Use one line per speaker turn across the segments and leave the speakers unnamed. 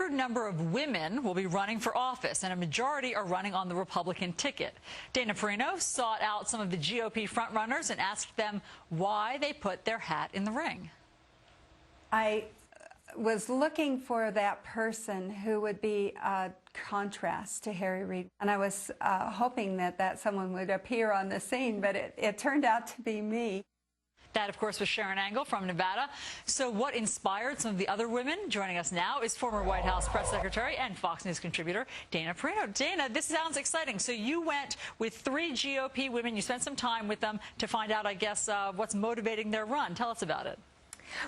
record number of women will be running for office, and a majority are running on the Republican ticket. Dana Perino sought out some of the GOP frontrunners and asked them why they put their hat in the ring.
I was looking for that person who would be a contrast to Harry Reid, and I was hoping that someone would appear on the scene, but it turned out to be me.
That, of course, was Sharon Angle from Nevada. So what inspired some of the other women? Joining us now is former White House press secretary and Fox News contributor Dana Perino. Dana, this sounds exciting. So you went with 3 GOP women. You spent some time with them to find out, I guess, what's motivating their run. Tell us about it.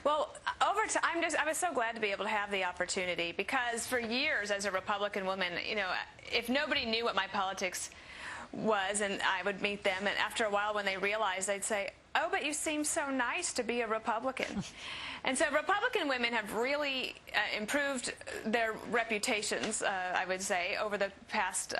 Well, over time, I was so glad to be able to have the opportunity, because for years as a Republican woman, you know, if nobody knew what my politics was, and I would meet them, and after a while when they realized, they'd say, "Oh, but you seem so nice to be a Republican." And so Republican women have really improved their reputations, I would say, over the past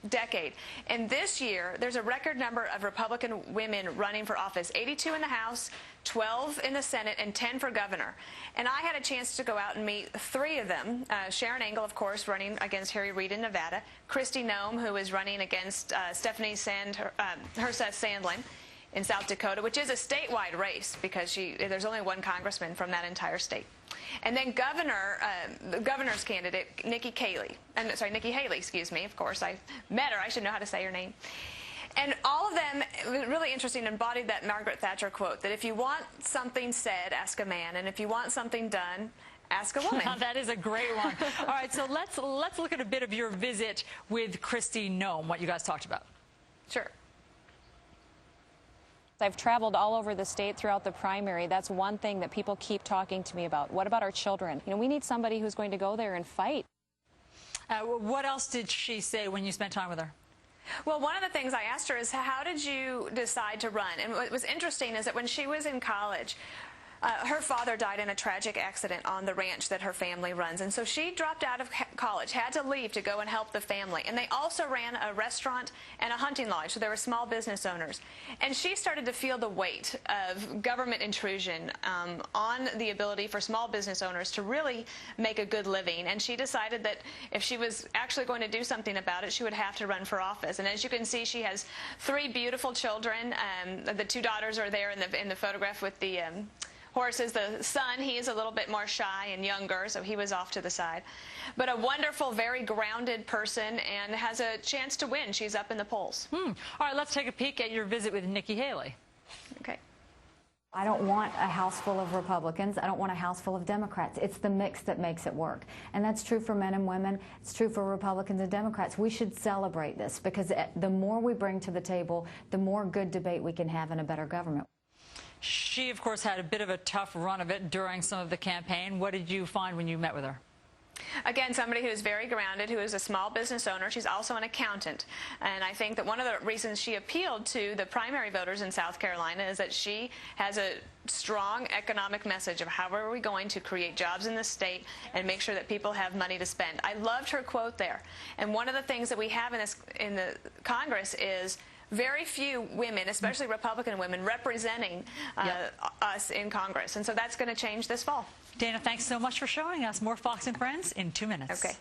decade. And this year, there's a record number of Republican women running for office, 82 in the House, 12 in the Senate, and 10 for governor. And I had a chance to go out and meet 3 of them. Sharon Angle, of course, running against Harry Reid in Nevada. Kristi Noem, who is running against Stephanie Herseth Sandlin in South Dakota, which is a statewide race because there's only one congressman from that entire state. And then the governor's candidate, Nikki Haley, excuse me. Of course, I met her. I should know how to say her name. And all of them, really interesting, embodied that Margaret Thatcher quote, that if you want something said, ask a man, and if you want something done, ask a woman.
That is a great one. All right, so let's look at a bit of your visit with Kristi Noem, what you guys talked about.
Sure.
I've traveled all over the state throughout the primary. That's one thing that people keep talking to me about. What about our children? You know, we need somebody who's going to go there and fight.
What else did she say when you spent time with her?
Well, one of the things I asked her is, how did you decide to run? And what was interesting is that when she was in college, her father died in a tragic accident on the ranch that her family runs. And so she dropped out of college, had to leave to go and help the family. And they also ran a restaurant and a hunting lodge, so they were small business owners. And she started to feel the weight of government intrusion on the ability for small business owners to really make a good living. And she decided that if she was actually going to do something about it, she would have to run for office. And as you can see, she has 3 beautiful children. The 2 daughters are there in the photograph with the Horace is the son. He is a little bit more shy and younger, so he was off to the side. But a wonderful, very grounded person, and has a chance to win. She's up in the polls.
All right, let's take a peek at your visit with Nikki Haley.
Okay.
I don't want a house full of Republicans. I don't want a house full of Democrats. It's the mix that makes it work. And that's true for men and women. It's true for Republicans and Democrats. We should celebrate this, because the more we bring to the table, the more good debate we can have and a better government.
She, of course, had a bit of a tough run of it during some of the campaign. What did you find when you met with her?
Again, somebody who is very grounded, who is a small business owner. She's also an accountant. And I think that one of the reasons she appealed to the primary voters in South Carolina is that she has a strong economic message of how are we going to create jobs in the state and make sure that people have money to spend. I loved her quote there. And one of the things that we have in the Congress is very few women, especially Republican women, representing us in Congress. And so that's going to change this fall.
Dana, thanks so much for showing us. More Fox and Friends in 2 minutes.
Okay.